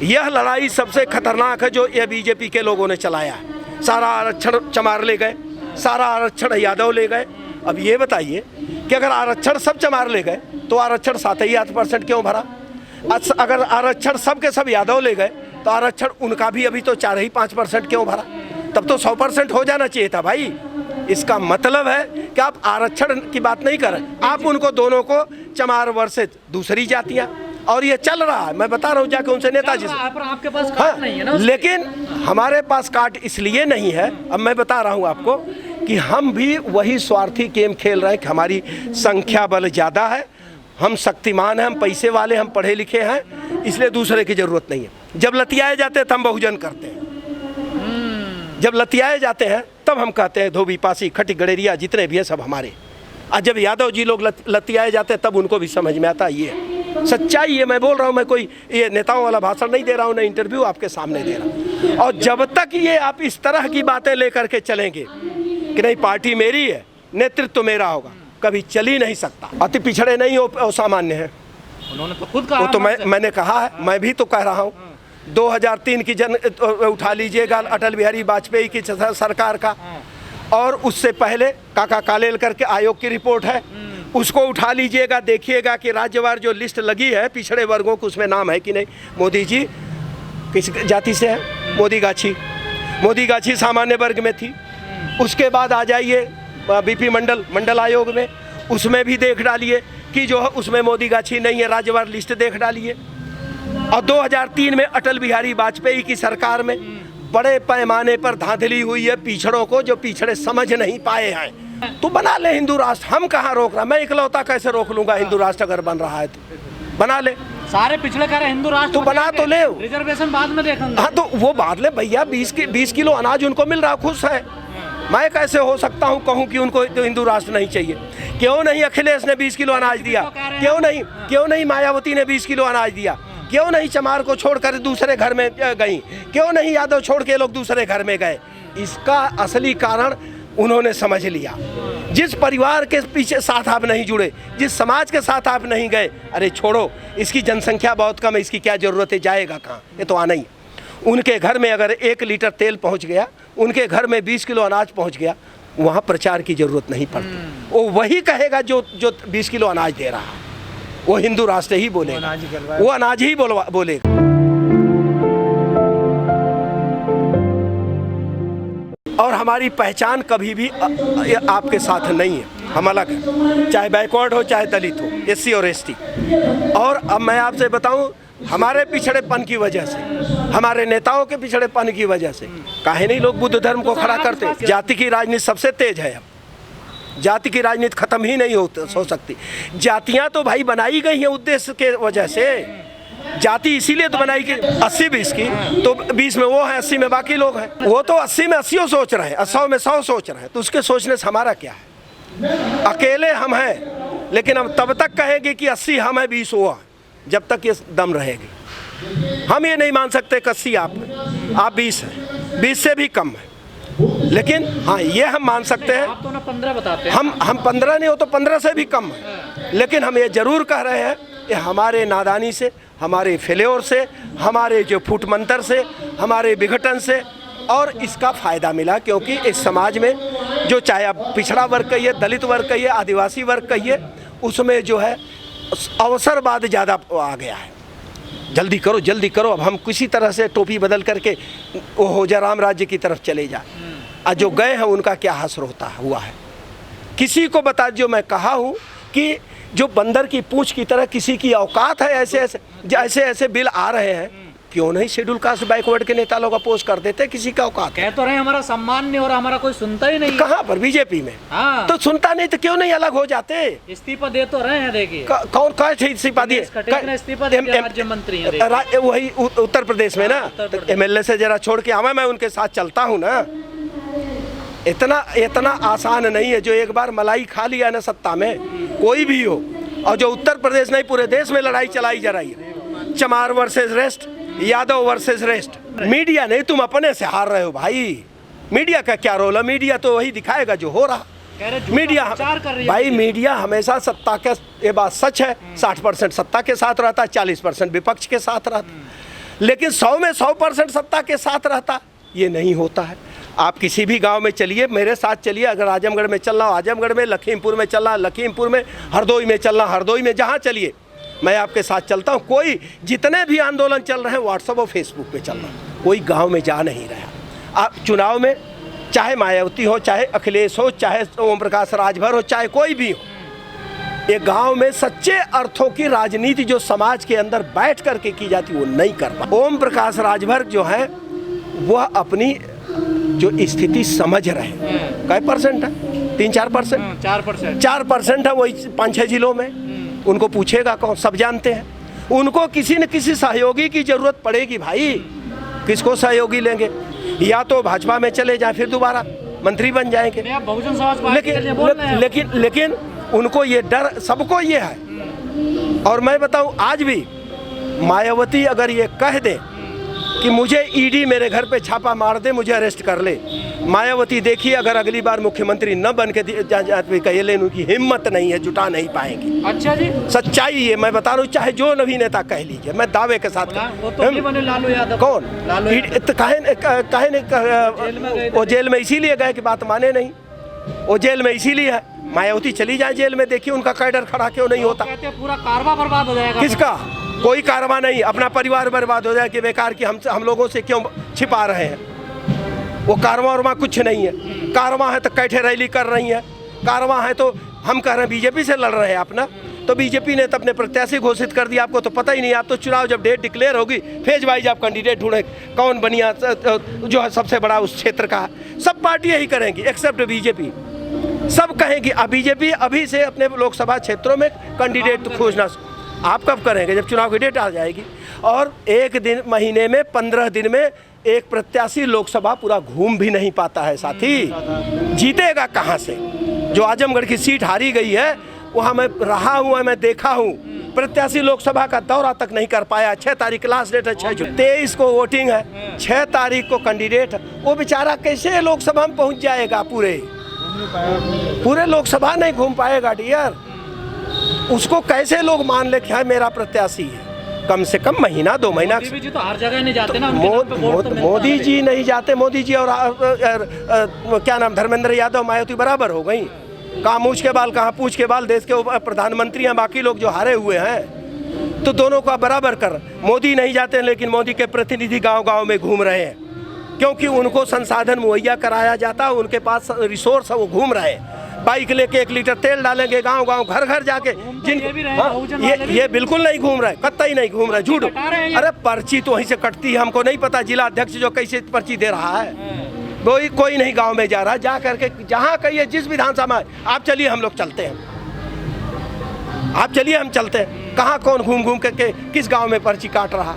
यह लड़ाई सबसे खतरनाक है जो ये बीजेपी के लोगों ने चलाया है। सारा आरक्षण चमार ले गए, सारा आरक्षण यादव ले गए। अब ये बताइए कि अगर आरक्षण सब चमार ले गए तो आरक्षण 7% क्यों भरा? अगर आरक्षण सब के सब यादव ले गए तो आरक्षण उनका भी अभी तो 4-5% क्यों भरा? तब तो 100% हो जाना चाहिए था भाई। इसका मतलब है कि आप आरक्षण की बात नहीं कर रहे, आप उनको दोनों को चमार वर्सेस दूसरी जातियां, और ये चल रहा है। मैं बता रहा हूँ जाके उनसे नेताजी से। आपके पास कार्ड नहीं है ना? लेकिन हमारे पास कार्ड इसलिए नहीं है, अब मैं बता रहा हूँ आपको, कि हम भी वही स्वार्थी गेम खेल रहे हैं कि हमारी संख्या बल ज़्यादा है, हम शक्तिमान हैं, हम पैसे वाले, हम पढ़े लिखे हैं, इसलिए दूसरे की ज़रूरत नहीं है। जब लतियाए जाते हैं तो हम बहुजन करते हैं, जब लतियाए जाते हैं तब हम कहते हैं धोबी पासी खटी गड़ेरिया जितने भी हैं सब हमारे। और जब यादव जी लोग लतियाए जाते हैं तब उनको भी समझ में आता है। ये सच्चाई है, मैं बोल रहा हूँ, मैं कोई ये नेताओं वाला भाषण नहीं दे रहा हूँ, ना इंटरव्यू आपके सामने दे रहा हूँ। और जब तक ये आप इस तरह की बातें लेकर के चलेंगे कि नहीं पार्टी मेरी है, नेतृत्व मेरा होगा, कभी चल ही नहीं सकता। अति पिछड़े नहीं हो, सामान्य है। उन्होंने तो खुद कहा, वो तो मैंने कहा है, मैं भी तो कह रहा हूँ। 2003 की उठा लीजिएगा अटल बिहारी वाजपेयी की सरकार का, और उससे पहले काका कालेलकर के आयोग की रिपोर्ट है, उसको उठा लीजिएगा, देखिएगा कि राज्यवार जो लिस्ट लगी है पिछड़े वर्गों को, उसमें नाम है कि नहीं। मोदी जी किस जाति से है? मोदी गाछी सामान्य वर्ग में थी। उसके बाद आ जाइए बीपी मंडल आयोग में, उसमें भी देख डालिए कि जो है उसमें मोदी गाछी नहीं है, राज्यवार लिस्ट देख डालिए। और 2003 में अटल बिहारी वाजपेयी की सरकार में बड़े पैमाने पर धांधली हुई है पिछड़ों को, जो पिछड़े समझ नहीं पाए हैं। तो बना ले हिंदू राष्ट्र, हम कहाँ रोक रहा? मैं इकलौता कैसे रोक लूंगा हिंदू राष्ट्र? अगर बन रहा है तो बना ले। सारे पिछड़े कह रहे हिंदू राष्ट्र तो बना तो ले, रिजर्वेशन बाद में देखेंगे। हाँ तो वो बाद ले भैया। 20 किलो अनाज उनको मिल रहा, खुश है। मैं कैसे हो सकता हूँ कहूँ कि उनको तो हिंदू राष्ट्र नहीं चाहिए? क्यों नहीं अखिलेश ने 20 किलो अनाज दिया? क्यों नहीं मायावती ने 20 किलो अनाज दिया? क्यों नहीं चमार को छोड़कर दूसरे घर में गई? क्यों नहीं यादव छोड़ के लोग दूसरे घर में गए? इसका असली कारण उन्होंने समझ लिया। जिस परिवार के पीछे साथ आप नहीं जुड़े, जिस समाज के साथ आप नहीं गए, अरे छोड़ो, इसकी जनसंख्या बहुत कम है, इसकी क्या जरूरत है, जाएगा कहाँ? ये तो आना ही। उनके घर में अगर 1 लीटर तेल पहुंच गया, उनके घर में 20 किलो अनाज पहुंच गया, वहाँ प्रचार की जरूरत नहीं पड़ती। वो वही कहेगा जो 20 किलो अनाज दे रहा है, वो हिंदू राष्ट्र ही बोलेगा, वो अनाज ही बोलेगा। और हमारी पहचान कभी भी आपके साथ नहीं है, हम अलग हैं, चाहे बैकवर्ड हो चाहे दलित हो, SC और ST। और अब मैं आपसे बताऊं, हमारे पिछड़ेपन की वजह से, हमारे नेताओं के पिछड़ेपन की वजह से काहे नहीं लोग बुद्ध धर्म को खड़ा करते? जाति की राजनीति सबसे तेज है। अब जाति की राजनीति खत्म ही नहीं हो सकती। जातियां तो भाई बनाई गई हैं उद्देश्य के वजह से। जाति इसीलिए तो बनाई कि 80-20 की, तो 20 में वो है, 80 में बाकी लोग हैं। वो तो 80 में 80 सोच रहे हैं, 100 में 100 सोच रहे हैं, तो उसके सोचने से हमारा क्या है? अकेले हम हैं, लेकिन हम तब तक कहेंगे कि 80 हम है 20 वो है, जब तक ये दम रहेगी। हम ये नहीं मान सकते कि 80 आप 20 हैं, 20 से भी कम है। लेकिन हाँ, ये हम मान सकते हैं, आप तो ना 15 बताते हैं। हम 15 नहीं हो तो 15 से भी कम है। लेकिन हम ये जरूर कह रहे हैं कि हमारे नादानी से, हमारे फेल्योर से, हमारे जो फूट मंतर से, हमारे विघटन से, और इसका फ़ायदा मिला। क्योंकि इस समाज में जो चाहे आप पिछड़ा वर्ग कहिए, दलित वर्ग कहिए, आदिवासी वर्ग कहिए, उसमें जो है अवसरवाद ज़्यादा आ गया है। जल्दी करो, अब हम किसी तरह से टोपी बदल करके वो होजा राम राज्य की तरफ चले जाए। और जो गए हैं उनका क्या हश्र हुआ है? किसी को बता, जो मैं कहा हूँ कि जो बंदर की पूंछ की तरह किसी की औकात है, ऐसे बिल आ रहे हैं, क्यों नहीं शेड्यूल कास्ट बैकवर्ड के नेता लोग अपोज कर देते? किसी का औकात कह तो रहे हमारा सम्मान नहीं हो रहा, हमारा कोई सुनता ही नहीं। कहाँ पर? बीजेपी में। हाँ। तो सुनता नहीं तो क्यों नहीं अलग हो जाते? इस्तीफा दे तो रहे हैं, देखिए कौन इस्तीफा दिए? इस्तीफा दे राज्य मंत्री वही उत्तर प्रदेश में ना, MLA से जरा छोड़ के आवा, मैं उनके साथ चलता हूँ ना। इतना आसान नहीं है। जो एक बार मलाई खा लिया ना सत्ता में, कोई भी हो, और जो उत्तर प्रदेश नहीं पूरे देश में लड़ाई चलाई जा रही है, चमार versus rest, Yadav versus rest. Media नहीं, तुम अपने से हार रहे हो भाई। मीडिया का क्या रोल है? मीडिया तो वही दिखाएगा जो हो रहा। मीडिया भाई, मीडिया हमेशा सत्ता के, ये बात सच है, 60% सत्ता के साथ रहता है, 40% विपक्ष के साथ रहता है। लेकिन 100 में 100% सत्ता के साथ रहता, ये नहीं होता है। आप किसी भी गांव में चलिए, मेरे साथ चलिए, अगर आजमगढ़ में चलना हो आजमगढ़ में, लखीमपुर में चलना लखीमपुर में, हरदोई में चलना हरदोई में, जहाँ चलिए मैं आपके साथ चलता हूँ। कोई जितने भी आंदोलन चल रहे हैं व्हाट्सएप और फेसबुक पे चल रहा है, कोई गांव में जा नहीं रहा। आप चुनाव में चाहे मायावती हो, चाहे अखिलेश हो, चाहे ओम प्रकाश राजभर हो, चाहे कोई भी हो, ये गांव में सच्चे अर्थों की राजनीति जो समाज के अंदर बैठ करके की जाती वो नहीं कर पा। ओम प्रकाश राजभर जो है वह अपनी जो स्थिति समझ रहे हैं। कै परसेंट है? 3-4%, 4% है वही 5-6 जिलों में। उनको पूछेगा कौन? सब जानते हैं। उनको किसी न किसी सहयोगी की जरूरत पड़ेगी भाई। किसको सहयोगी लेंगे? या तो भाजपा में चले जाए, फिर दोबारा मंत्री बन जाएंगे। बहुजन समाज पार्टी के लिए बोल रहे हैं। लेकिन उनको ये डर, सबको ये है। और मैं बताऊं, आज भी मायावती अगर ये कह दे कि मुझे ईडी मेरे घर पे छापा मार दे, मुझे अरेस्ट कर ले, मायावती देखिए अगर अगली बार मुख्यमंत्री न बन के कह ले, उनकी हिम्मत नहीं है, जुटा नहीं पाएंगी। अच्छा जी, सच्चाई ये मैं बता रहा हूँ, चाहे जो नवी नेता कह लीजिए, मैं दावे के साथ। वो तो नहीं बने लालू यादव। कौन? वो जेल में इसीलिए गए कि बात माने नहीं। वो जेल में इसीलिए है। मायावती चली जाए जेल में, देखिए उनका कैडर खड़ा क्यों नहीं होता। कहते हैं पूरा कारवा बर्बाद हो जाएगा। किसका? कोई कारवा नहीं, अपना परिवार बर्बाद हो जाए कि बेकार की हम लोगों से क्यों छिपा रहे हैं। वो कारवा उरमा कुछ नहीं है। कारवा है तो कैठे रैली कर रही है, कारवा है तो हम कह रहे हैं बीजेपी से लड़ रहे हैं अपना, तो बीजेपी ने तो अपने प्रत्याशी घोषित कर दिया। आपको तो पता ही नहीं, आप तो चुनाव जब डेट डिक्लेयर होगी फेज वाइज आप कैंडिडेट ढूंढे, कौन बनिया जो है सबसे बड़ा उस क्षेत्र का। सब पार्टी यही करेंगी एक्सेप्ट बीजेपी। सब कहेंगी बीजेपी अभी से अपने लोकसभा क्षेत्रों में कैंडिडेट खोजना। आप कब करेंगे? जब चुनाव की डेट आ जाएगी। और एक दिन, महीने में 15 दिन में एक प्रत्याशी लोकसभा पूरा घूम भी नहीं पाता है साथी। जीतेगा कहाँ से? जो आजमगढ़ की सीट हारी गई है वहाँ मैं रहा हूँ, मैं देखा हूँ, प्रत्याशी लोकसभा का दौरा तक नहीं कर पाया। 6 तारीख लास्ट डेट है, 6 जून, 23 को वोटिंग है, 6 तारीख को कैंडिडेट। वो बेचारा कैसे लोकसभा में पहुँच जाएगा? पूरे लोकसभा नहीं घूम पाएगा डियर। उसको कैसे लोग मान ले कि मेरा प्रत्याशी है? कम से कम महीना 2 महीना। मोदी जी तो हर जगह नहीं जाते ना। मोदी जी नहीं जाते। मोदी जी और क्या नाम, धर्मेंद्र यादव, मायावती बराबर हो गई। कहाँ मूछ के बाल, कहाँ पूछ के बाल। देश के प्रधानमंत्री हैं, बाकी लोग जो हारे हुए हैं, तो दोनों का बराबर कर। मोदी नहीं जाते, लेकिन मोदी के प्रतिनिधि गांव-गांव में घूम रहे हैं, क्योंकि उनको संसाधन मुहैया कराया जाता है, उनके पास रिसोर्स है, वो घूम रहे हैं। बाइक लेके 1 लीटर तेल डालेंगे, गांव-गांव, घर-घर जाके। ये बिल्कुल नहीं घूम रहे, कतई नहीं घूम रहे, झूठ। अरे पर्ची तो वहीं से कटती है, हमको नहीं पता जिला अध्यक्ष जो कैसे पर्ची दे रहा है। कोई नहीं गांव में जा रहा, जा करके जहाँ कहिए जिस विधानसभा में आप चलिए, हम लोग चलते हैं। आप चलिए, हम चलते हैं। कहाँ कौन घूम घूम करके किस गांव में पर्ची काट रहा।